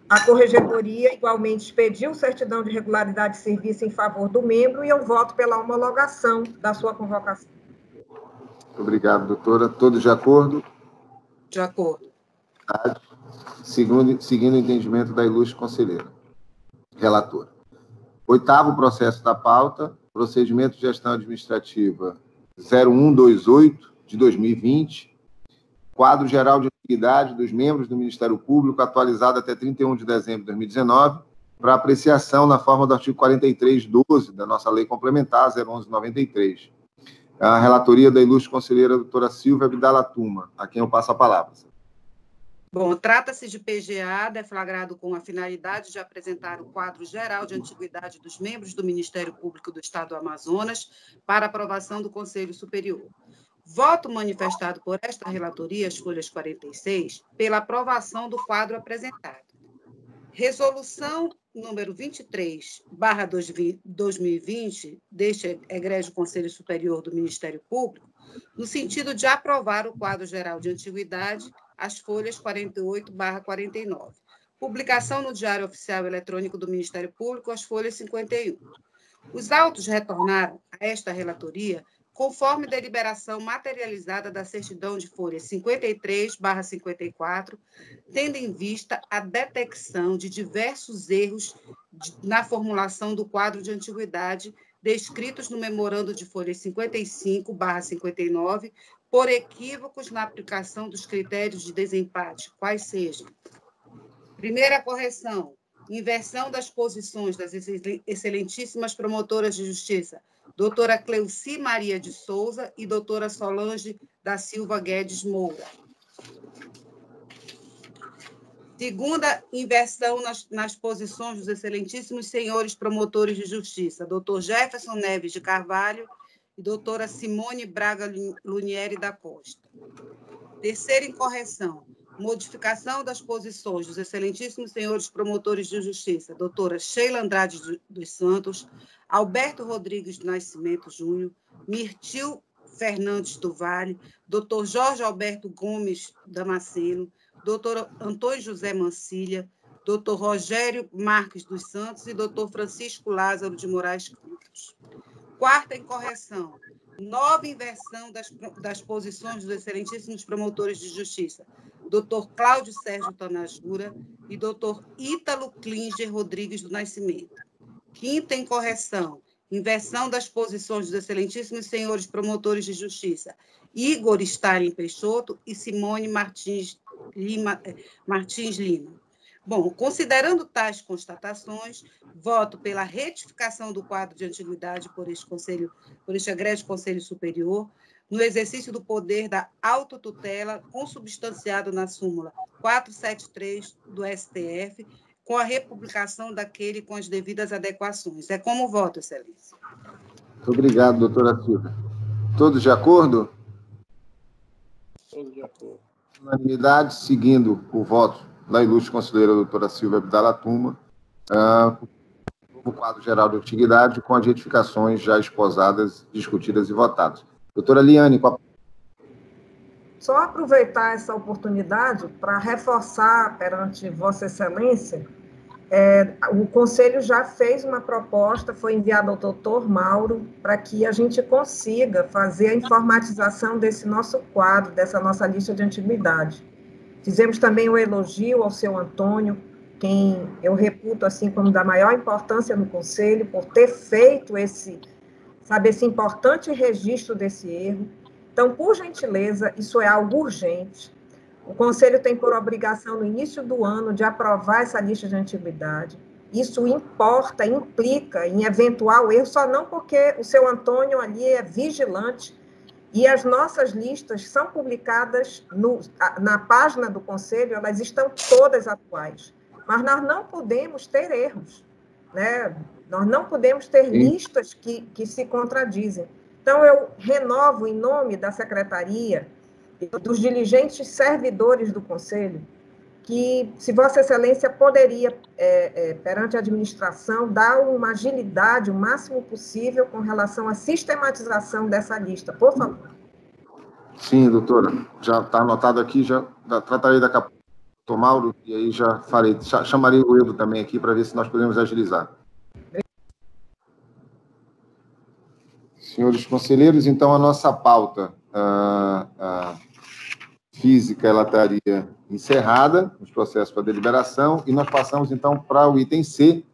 A Corregedoria igualmente expediu certidão de regularidade de serviço em favor do membro e eu voto pela homologação da sua convocação. Obrigado, doutora. Todos de acordo? De acordo. Seguindo o entendimento da ilustre conselheira. Relatora. 8º processo da pauta, procedimento de gestão administrativa 0128 de 2020, quadro geral de atividade dos membros do Ministério Público, atualizado até 31 de dezembro de 2019, para apreciação na forma do artigo 4312 da nossa lei complementar 01193. A relatoria da ilustre conselheira doutora Silvia Abdala Tuma, a quem eu passo a palavra. Bom, trata-se de PGA deflagrado com a finalidade de apresentar o quadro geral de antiguidade dos membros do Ministério Público do Estado do Amazonas para aprovação do Conselho Superior. Voto manifestado por esta relatoria, as folhas 46, pela aprovação do quadro apresentado. Resolução número 23/2020 deste egrégio Conselho Superior do Ministério Público, no sentido de aprovar o quadro geral de antiguidade, as folhas 48/49. Publicação no Diário Oficial Eletrônico do Ministério Público, as folhas 51. Os autos retornaram a esta relatoria conforme deliberação materializada da certidão de folhas 53/54, tendo em vista a detecção de diversos erros na formulação do quadro de antiguidade descritos no memorando de folhas 55/59, por equívocos na aplicação dos critérios de desempate, quais sejam: primeira correção, inversão das posições das excelentíssimas promotoras de justiça, doutora Cleuci Maria de Souza e doutora Solange da Silva Guedes Moura. Segunda inversão nas posições dos excelentíssimos senhores promotores de justiça, doutor Jefferson Neves de Carvalho e doutora Simone Braga Lunieri da Costa. Terceira incorreção, modificação das posições dos excelentíssimos senhores promotores de justiça, doutora Sheila Andrade dos Santos, Alberto Rodrigues do Nascimento Júnior, Mirtil Fernandes do Vale, doutor Jorge Alberto Gomes Damasceno, doutor Antônio José Mancilha, doutor Rogério Marques dos Santos e doutor Francisco Lázaro de Moraes Campos. Quarta incorreção, nova inversão das posições dos excelentíssimos promotores de justiça, doutor Cláudio Sérgio Tanajura e doutor Ítalo Klinger Rodrigues do Nascimento. Quinta incorreção, inversão das posições dos excelentíssimos senhores promotores de justiça, Igor Stalin Peixoto e Simone Martins Lima. Bom, considerando tais constatações, voto pela retificação do quadro de antiguidade por este egrégio Conselho Superior, no exercício do poder da autotutela, consubstanciado na súmula 473 do STF, com a republicação daquele com as devidas adequações. É como voto, Excelência. Muito obrigado, doutora Silvia. Todos de acordo? Todos de acordo. Unanimidade, seguindo o voto da ilustre conselheira doutora Silvia Abdala Tuma, o quadro geral de antiguidade, com as retificações já esposadas, discutidas e votadas. Doutora Liane, com a... Só aproveitar essa oportunidade para reforçar perante Vossa Excelência, o Conselho já fez uma proposta, foi enviada ao doutor Mauro, para que a gente consiga fazer a informatização desse nosso quadro, dessa nossa lista de antiguidade. Fizemos também um elogio ao seu Antônio, quem eu reputo assim como da maior importância no Conselho, por ter feito esse importante registro desse erro. Então, por gentileza, isso é algo urgente. O Conselho tem por obrigação, no início do ano, de aprovar essa lista de antiguidade. Isso implica em eventual erro, só não porque o seu Antônio ali é vigilante e as nossas listas são publicadas na página do Conselho, elas estão todas atuais. Mas nós não podemos ter erros, né? Nós não podemos ter listas que se contradizem. Então, eu renovo, em nome da Secretaria e dos diligentes servidores do Conselho, que, se Vossa Excelência poderia, perante a administração, dar uma agilidade o máximo possível com relação à sistematização dessa lista, por favor. Sim, doutora. Já está anotado aqui, já tratarei daqui a pouco do Mauro, e aí já farei, chamarei o Edo também aqui para ver se nós podemos agilizar. Senhores conselheiros, então a nossa pauta física ela estaria encerrada, os processos para deliberação, e nós passamos então para o item C,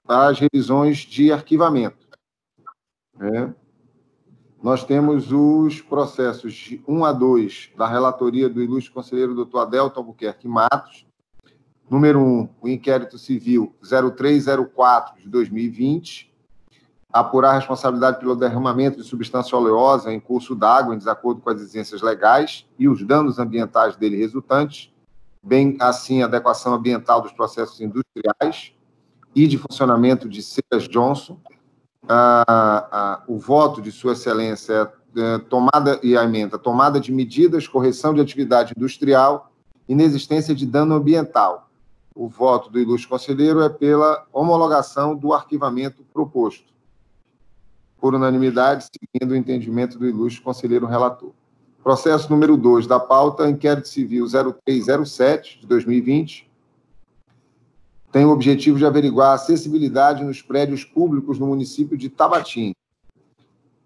as revisões de arquivamento. Nós temos os processos de 1 a 2 da relatoria do ilustre conselheiro Dr. Adelton Albuquerque Matos. Número 1, o inquérito civil 0304 de 2020, apurar a responsabilidade pelo derramamento de substância oleosa em curso d'água em desacordo com as exigências legais e os danos ambientais dele resultantes, bem assim a adequação ambiental dos processos industriais e de funcionamento de Ceras Johnson. O voto de Sua Excelência é tomada e a emenda, tomada de medidas, correção de atividade industrial, inexistência de dano ambiental. O voto do ilustre conselheiro é pela homologação do arquivamento proposto, por unanimidade, seguindo o entendimento do ilustre conselheiro relator. Processo número 2 da pauta, inquérito civil 0307 de 2020, tem o objetivo de averiguar a acessibilidade nos prédios públicos no município de Tabatim.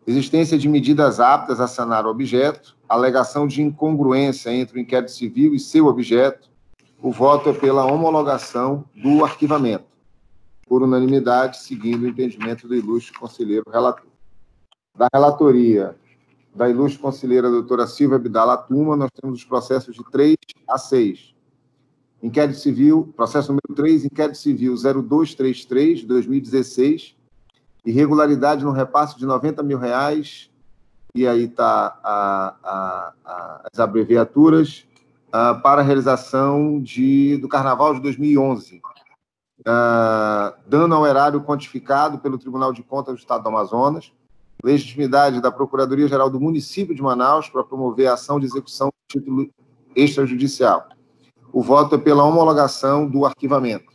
Existência de medidas aptas a sanar o objeto, alegação de incongruência entre o inquérito civil e seu objeto. O voto é pela homologação do arquivamento, por unanimidade, seguindo o entendimento do ilustre conselheiro relator. Da relatoria da ilustre conselheira doutora Silvia Abdala Tuma, nós temos os processos de 3 a 6. Inquérito civil, processo número 3, inquérito civil 0233, de 2016, irregularidade no repasse de R$90 mil, e aí está as abreviaturas, para a realização do Carnaval de 2011. Dano ao erário quantificado pelo Tribunal de Contas do Estado do Amazonas, legitimidade da Procuradoria-Geral do Município de Manaus para promover a ação de execução do título extrajudicial. O voto é pela homologação do arquivamento,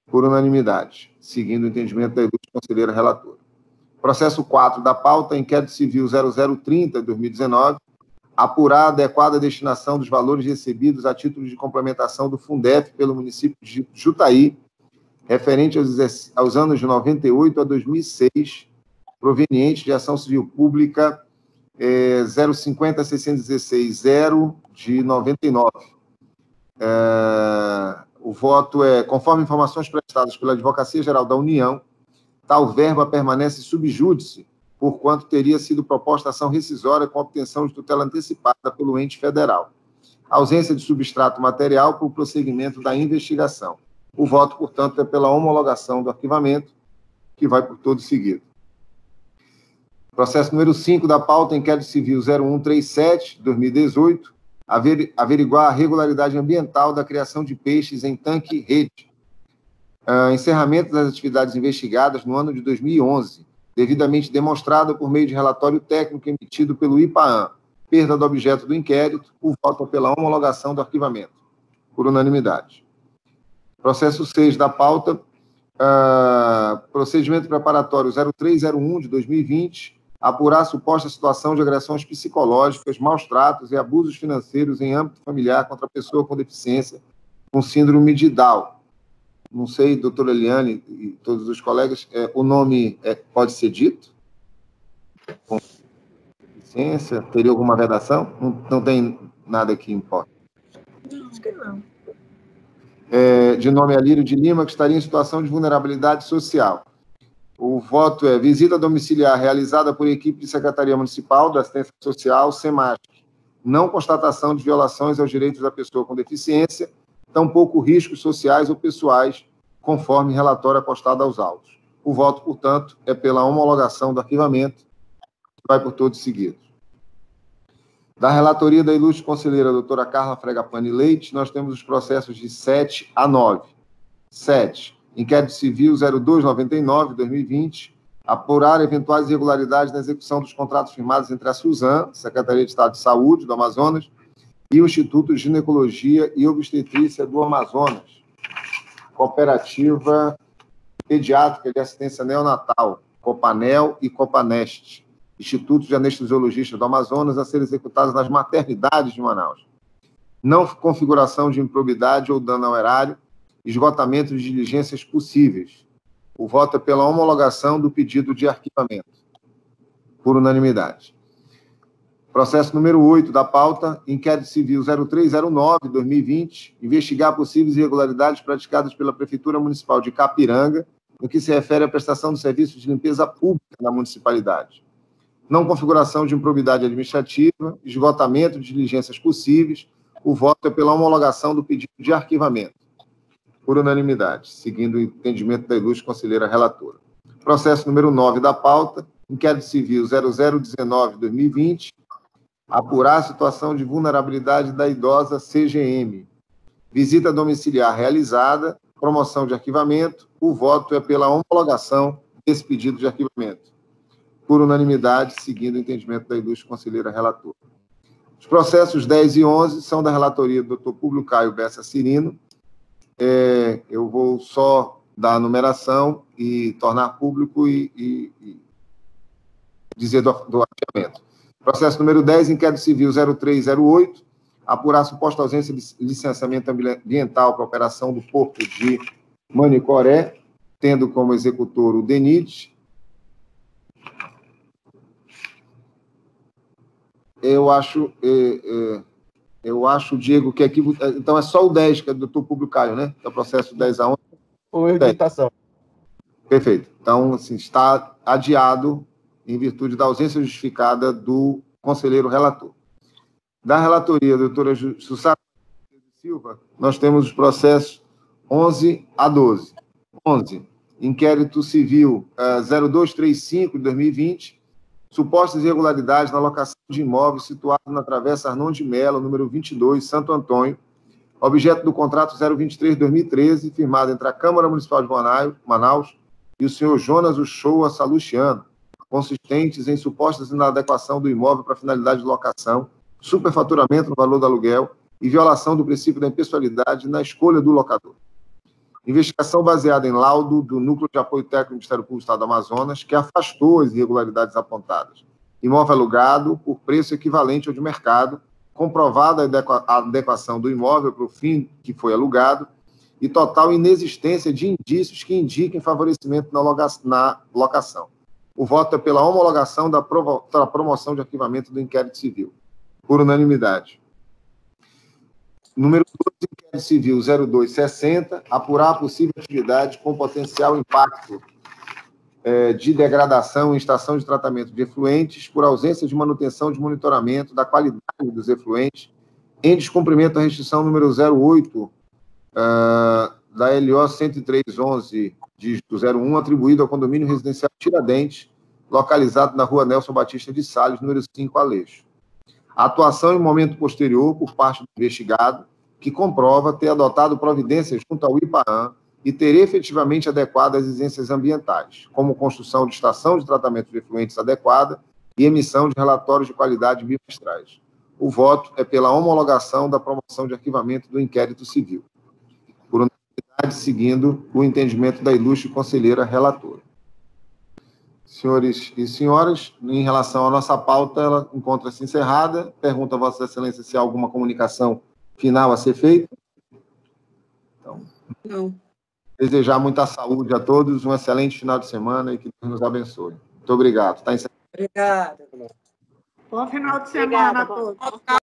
por unanimidade, seguindo o entendimento da ilustre conselheira relatora. Processo 4 da pauta, inquérito civil 0030, de 2019, apurar a adequada destinação dos valores recebidos a título de complementação do Fundef pelo município de Jutaí, referente aos anos de 98 a 2006, proveniente de ação civil pública 050-616-0 de 99. O voto é, conforme informações prestadas pela Advocacia Geral da União, tal verba permanece subjúdice, porquanto teria sido proposta ação rescisória com obtenção de tutela antecipada pelo ente federal. Ausência de substrato material para o prosseguimento da investigação. O voto, portanto, é pela homologação do arquivamento, que vai por todo seguido. Processo número 5 da pauta, inquérito civil 0137, 2018, averiguar a regularidade ambiental da criação de peixes em tanque-rede. Encerramento das atividades investigadas no ano de 2011, devidamente demonstrada por meio de relatório técnico emitido pelo IPAAM. Perda do objeto do inquérito, o voto é pela homologação do arquivamento, por unanimidade. Processo 6 da pauta, procedimento preparatório 0301 de 2020, apurar a suposta situação de agressões psicológicas, maus tratos e abusos financeiros em âmbito familiar contra a pessoa com deficiência com síndrome de Down. Não sei, doutora Eliane e todos os colegas, o nome pode ser dito? Com deficiência? Teria alguma redação? Não tem nada que importa. Acho que não. De nome Alírio de Lima, que estaria em situação de vulnerabilidade social. O voto é visita domiciliar realizada por equipe de Secretaria Municipal da Assistência Social, SEMASC. Não constatação de violações aos direitos da pessoa com deficiência, tampouco riscos sociais ou pessoais, conforme relatório apostado aos autos. O voto, portanto, é pela homologação do arquivamento, que vai por todos seguidos. Da relatoria da ilustre conselheira doutora Carla Fregapani Leite, nós temos os processos de 7 a 9. 7. Inquérito civil 0299, 2020, apurar eventuais irregularidades na execução dos contratos firmados entre a SUSAM, Secretaria de Estado de Saúde do Amazonas, e o Instituto de Ginecologia e Obstetrícia do Amazonas, Cooperativa Pediátrica de Assistência Neonatal, Copanel e Copanest, Instituto de Anestesiologistas do Amazonas, a ser executados nas maternidades de Manaus. Não configuração de improbidade ou dano ao erário, esgotamento de diligências possíveis. O voto é pela homologação do pedido de arquivamento. por unanimidade. Processo número 8 da pauta, inquérito civil 0309/2020, investigar possíveis irregularidades praticadas pela Prefeitura Municipal de Capiranga, no que se refere à prestação de serviços de limpeza pública na municipalidade. Não configuração de improbidade administrativa, esgotamento de diligências possíveis, o voto é pela homologação do pedido de arquivamento, por unanimidade, seguindo o entendimento da ilustre conselheira relatora. Processo número 9 da pauta, inquérito civil 0019/2020, apurar a situação de vulnerabilidade da idosa CGM. Visita domiciliar realizada, promoção de arquivamento, o voto é pela homologação desse pedido de arquivamento, por unanimidade, seguindo o entendimento da ilustre conselheira relatora. Os processos 10 e 11 são da relatoria do Dr. Públio Caio Bessa Cirino. Eu vou só dar a numeração e tornar público e dizer do arquivamento. Processo número 10, inquérito civil 0308, apurar suposta ausência de licenciamento ambiental para a operação do Porto de Manicoré, tendo como executor o DENIT. Eu acho, Diego, que aqui... Então, é só o 10, que é do Dr. Públio Caio, né? É o processo 10 a 11. Ou editação. Perfeito. Então, assim, está adiado em virtude da ausência justificada do conselheiro relator. Da relatoria, doutora Sussara Silva, nós temos os processos 11 a 12. 11, inquérito civil 0235/2020, supostas irregularidades na locação de imóveis situado na Travessa Arnon de Mello, número 22, Santo Antônio, objeto do contrato 023/2013, firmado entre a Câmara Municipal de Manaus e o senhor Jonas Uchoa Salustiano, consistentes em supostas inadequação do imóvel para finalidade de locação, superfaturamento no valor do aluguel e violação do princípio da impessoalidade na escolha do locador. Investigação baseada em laudo do Núcleo de Apoio Técnico do Ministério Público do Estado do Amazonas, que afastou as irregularidades apontadas. Imóvel alugado por preço equivalente ao de mercado, comprovada a adequação do imóvel para o fim que foi alugado e total inexistência de indícios que indiquem favorecimento na locação. O voto é pela homologação da promoção de arquivamento do inquérito civil, por unanimidade. Número 12, inquérito civil 0260, apurar a possível atividade com potencial impacto de degradação em estação de tratamento de efluentes por ausência de manutenção de monitoramento da qualidade dos efluentes, em descumprimento da restrição número 08 da LO 103/11, dígito 01, atribuído ao condomínio residencial Tiradentes, localizado na rua Nelson Batista de Salles, número 5, Aleixo. A atuação em momento posterior por parte do investigado, que comprova ter adotado providências junto ao IPAAM e ter efetivamente adequado às exigências ambientais, como construção de estação de tratamento de efluentes adequada e emissão de relatórios de qualidade bimestrais. O voto é pela homologação da promoção de arquivamento do inquérito civil, por unanimidade, seguindo o entendimento da ilustre conselheira relatora. Senhores e senhoras, em relação à nossa pauta, ela encontra-se encerrada. Pergunto a Vossa Excelência se há alguma comunicação final a ser feita. Então, não. Desejar muita saúde a todos, um excelente final de semana e que Deus nos abençoe. Muito obrigado. Está encerrado. Obrigada. Bom final de semana a todos.